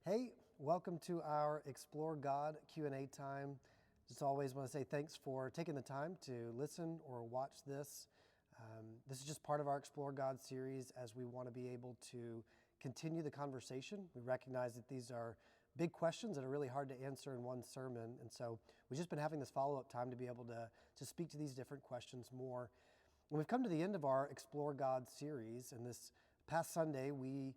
Hey, welcome to our Explore God Q&A time. Just always want to say thanks for taking the time to listen or watch this. This is just part of our Explore God series as we want to be able to continue the conversation. We recognize that these are big questions that are really hard to answer in one sermon. And so we've just been having this follow-up time to be able to speak to these different questions more. And we've come to the end of our Explore God series, and this past Sunday we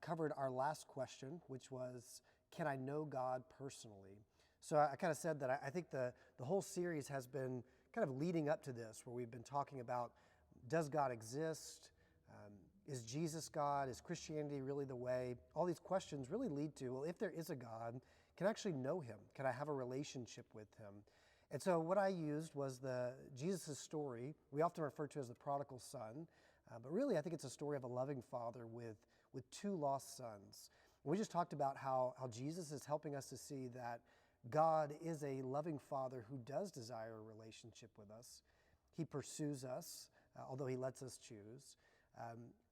covered our last question, which was, can I know God personally? So I kind of said that I think the whole series has been kind of leading up to this, where we've been talking about, does God exist? Is Jesus God? Is Christianity really the way? All these questions really lead to, well, if there is a God, can I actually know him? Can I have a relationship with him? And so what I used was Jesus' story. We often refer to as the prodigal son, but really I think it's a story of a loving father with two lost sons. And we just talked about how Jesus is helping us to see that God is a loving father who does desire a relationship with us. He pursues us, although he lets us choose.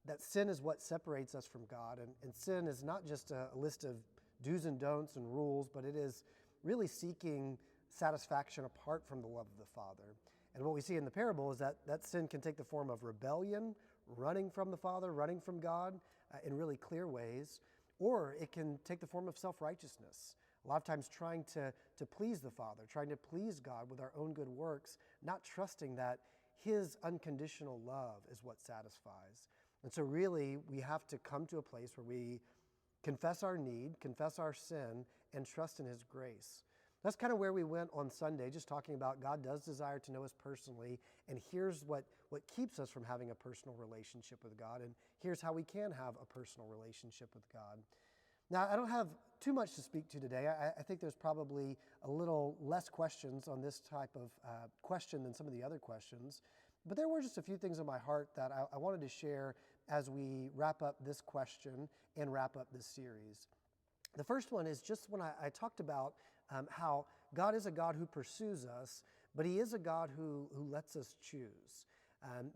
That sin is what separates us from God, and sin is not just a list of do's and don'ts and rules, but it is really seeking satisfaction apart from the love of the Father. And what we see in the parable is that sin can take the form of rebellion, running from the Father, running from God in really clear ways, or it can take the form of self-righteousness. A lot of times trying to please the Father, trying to please God with our own good works, not trusting that his unconditional love is what satisfies. And so really we have to come to a place where we confess our need, confess our sin, and trust in his grace. That's kind of where we went on Sunday, just talking about God does desire to know us personally, and here's what keeps us from having a personal relationship with God, and here's how we can have a personal relationship with God. Now, I don't have too much to speak to today. I think there's probably a little less questions on this type of question than some of the other questions, but there were just a few things in my heart that I wanted to share as we wrap up this question and wrap up this series. The first one is just when I talked about how God is a God who pursues us, but he is a God who lets us choose.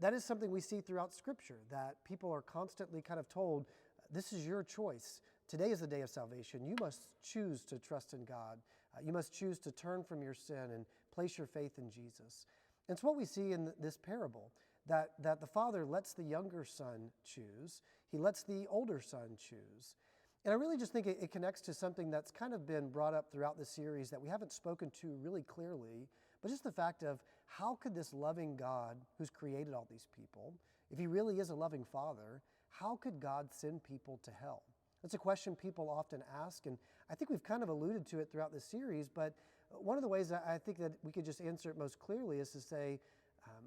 That is something we see throughout Scripture, that people are constantly kind of told, this is your choice. Today is the day of salvation. You must choose to trust in God. You must choose to turn from your sin and place your faith in Jesus. And it's what we see in this parable, that the Father lets the younger son choose. He lets the older son choose. And I really just think it connects to something that's kind of been brought up throughout the series that we haven't spoken to really clearly, but just the fact of how could this loving God who's created all these people, if he really is a loving father, how could God send people to hell? That's a question people often ask, and I think we've kind of alluded to it throughout the series, but one of the ways that I think that we could just answer it most clearly is to say,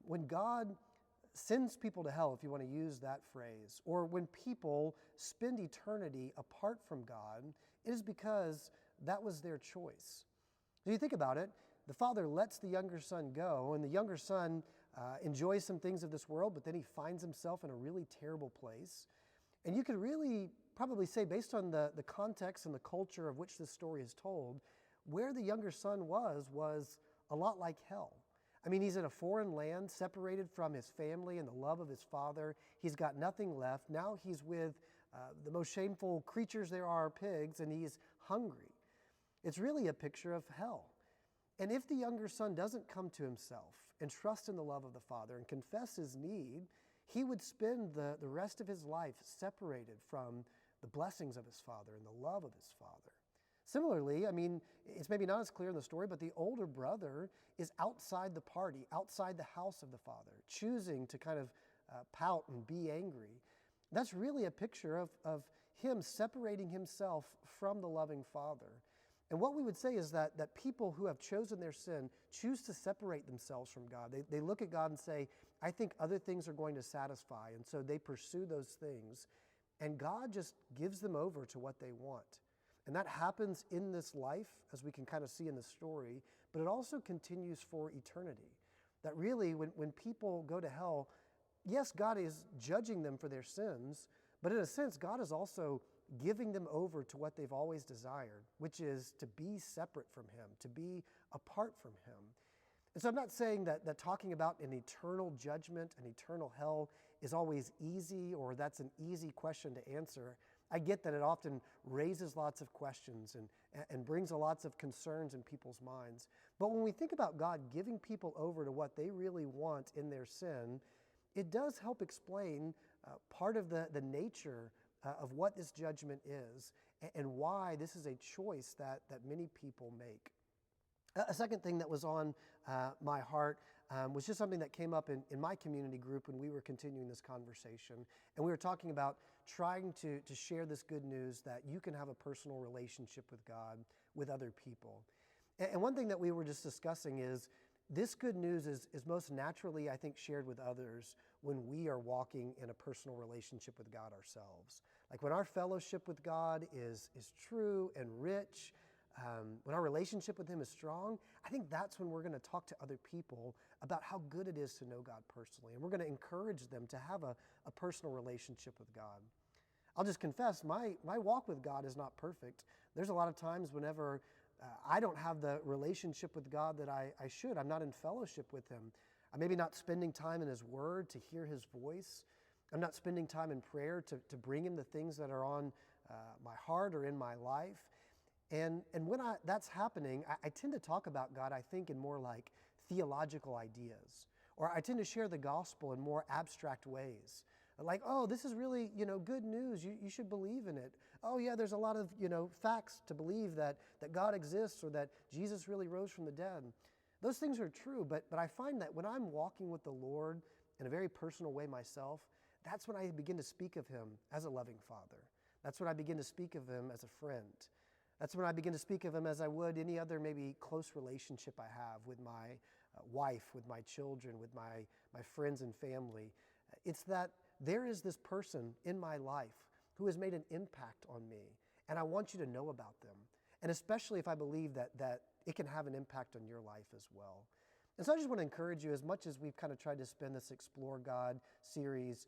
when God sends people to hell, if you want to use that phrase, or when people spend eternity apart from God, it is because that was their choice. So you think about it, the father lets the younger son go, and the younger son enjoys some things of this world, but then he finds himself in a really terrible place. And you could really probably say, based on the context and the culture of which this story is told, where the younger son was a lot like hell. I mean, he's in a foreign land, separated from his family and the love of his father. He's got nothing left. Now he's with the most shameful creatures there are, pigs, and he's hungry. It's really a picture of hell. And if the younger son doesn't come to himself and trust in the love of the Father and confess his need, he would spend the rest of his life separated from the blessings of his father and the love of his father. Similarly, I mean, it's maybe not as clear in the story, but the older brother is outside the party, outside the house of the father, choosing to kind of pout and be angry. That's really a picture of him separating himself from the loving Father. And what we would say is that people who have chosen their sin choose to separate themselves from God. They look at God and say, I think other things are going to satisfy, and so they pursue those things, and God just gives them over to what they want. And that happens in this life, as we can kind of see in the story, but it also continues for eternity. That really, when people go to hell, yes, God is judging them for their sins, but in a sense, God is also giving them over to what they've always desired, which is to be separate from him, to be apart from him. And so I'm not saying that talking about an eternal judgment, an eternal hell is always easy, or that's an easy question to answer. I get that it often raises lots of questions and brings lots of concerns in people's minds. But when we think about God giving people over to what they really want in their sin, it does help explain part of the nature of what this judgment is and why this is a choice that many people make. A second thing that was on my heart was just something that came up in my community group when we were continuing this conversation. And we were talking about trying to share this good news that you can have a personal relationship with God with other people. And one thing that we were just discussing is this good news is most naturally, I think, shared with others when we are walking in a personal relationship with God ourselves. Like when our fellowship with God is true and rich, when our relationship with Him is strong, I think that's when we're going to talk to other people about how good it is to know God personally. And we're going to encourage them to have a personal relationship with God. I'll just confess, my walk with God is not perfect. There's a lot of times whenever I don't have the relationship with God that I should. I'm not in fellowship with Him. I'm maybe not spending time in His Word to hear His voice. I'm not spending time in prayer to bring Him the things that are on my heart or in my life. And when that's happening, I tend to talk about God, I think, in more like theological ideas. Or I tend to share the gospel in more abstract ways. Like, oh, this is really, good news. You should believe in it. Oh, yeah, there's a lot of, facts to believe that God exists or that Jesus really rose from the dead. Those things are true, but I find that when I'm walking with the Lord in a very personal way myself, that's when I begin to speak of Him as a loving Father. That's when I begin to speak of Him as a friend. That's when I begin to speak of Him as I would any other maybe close relationship I have with my wife, with my children, with my friends and family. It's that there is this person in my life who has made an impact on me, and I want you to know about them. And especially if I believe that it can have an impact on your life as well. And so I just want to encourage you, as much as we've kind of tried to spend this Explore God series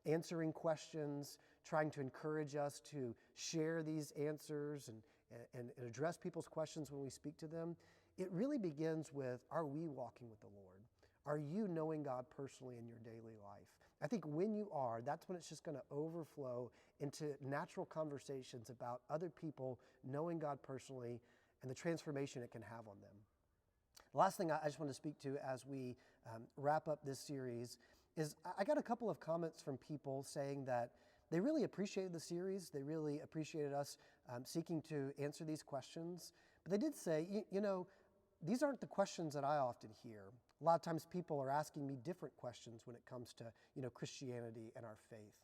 answering questions, trying to encourage us to share these answers and address people's questions when we speak to them, it really begins with, are we walking with the Lord? Are you knowing God personally in your daily life? I think when you are, that's when it's just going to overflow into natural conversations about other people knowing God personally and the transformation it can have on them. The last thing I just want to speak to as we wrap up this series is I got a couple of comments from people saying that they really appreciated the series. They really appreciated us seeking to answer these questions. But they did say, these aren't the questions that I often hear. A lot of times people are asking me different questions when it comes to, Christianity and our faith.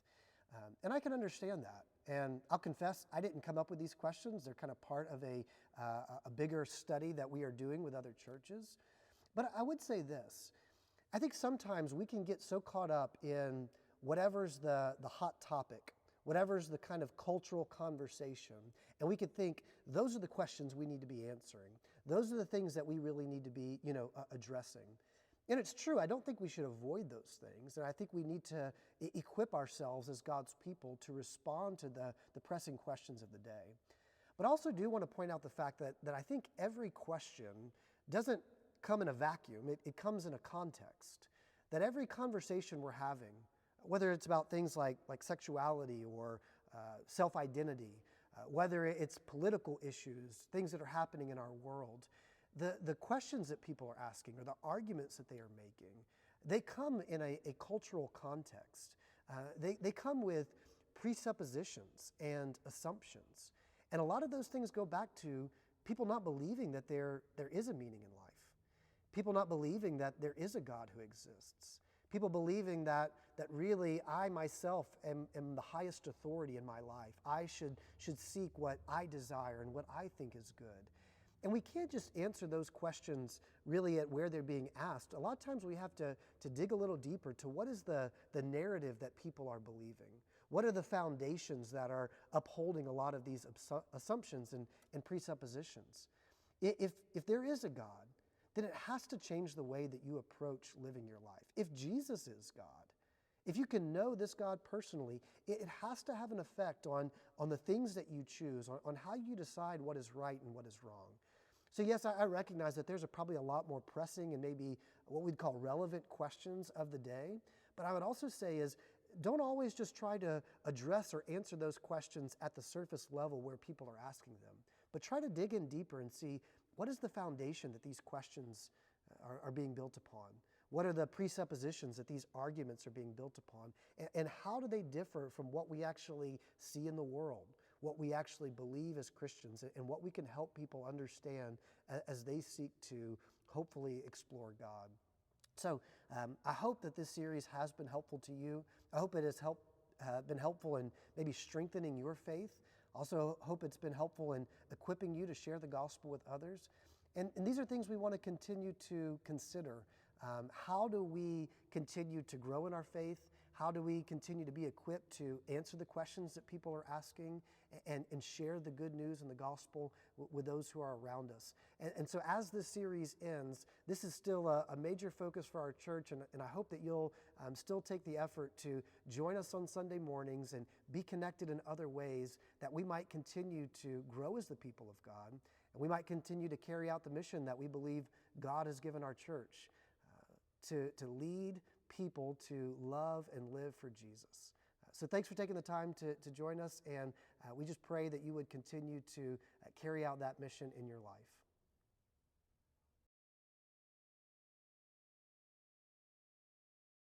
And I can understand that. And I'll confess, I didn't come up with these questions. They're kind of part of a bigger study that we are doing with other churches. But I would say this. I think sometimes we can get so caught up in whatever's the hot topic, whatever's the kind of cultural conversation, and we could think those are the questions we need to be answering. Those are the things that we really need to be, addressing. And it's true, I don't think we should avoid those things, and I think we need to equip ourselves as God's people to respond to the pressing questions of the day. But I also do want to point out the fact that I think every question doesn't come in a vacuum. It comes in a context. That every conversation we're having, whether it's about things like sexuality or self-identity, whether it's political issues, things that are happening in our world, the questions that people are asking or the arguments that they are making, they come in a cultural context. They come with presuppositions and assumptions. And a lot of those things go back to people not believing that there is a meaning in life. People not believing that there is a God who exists. People believing that really I myself am the highest authority in my life. I should seek what I desire and what I think is good. And we can't just answer those questions really at where they're being asked. A lot of times we have to dig a little deeper to what is the narrative that people are believing. What are the foundations that are upholding a lot of these assumptions and presuppositions? If there is a God, then it has to change the way that you approach living your life. If Jesus is God, if you can know this God personally, it has to have an effect on the things that you choose, on how you decide what is right and what is wrong. So yes, I recognize that there's probably a lot more pressing and maybe what we'd call relevant questions of the day. But I would also say is don't always just try to address or answer those questions at the surface level where people are asking them, but try to dig in deeper and see what is the foundation that these questions are being built upon. What are the presuppositions that these arguments are being built upon? And how do they differ from what we actually see in the world, what we actually believe as Christians, and what we can help people understand as they seek to hopefully explore God? So I hope that this series has been helpful to you. I hope it has been helpful in maybe strengthening your faith. Also hope it's been helpful in equipping you to share the gospel with others. And these are things we want to continue to consider. How do we continue to grow in our faith? How do we continue to be equipped to answer the questions that people are asking and share the good news and the gospel with those who are around us? And so as this series ends, this is still a major focus for our church, and I hope that you'll still take the effort to join us on Sunday mornings and be connected in other ways that we might continue to grow as the people of God, and we might continue to carry out the mission that we believe God has given our church, to lead people to love and live for Jesus. So thanks for taking the time to join us, and we just pray that you would continue to carry out that mission in your life.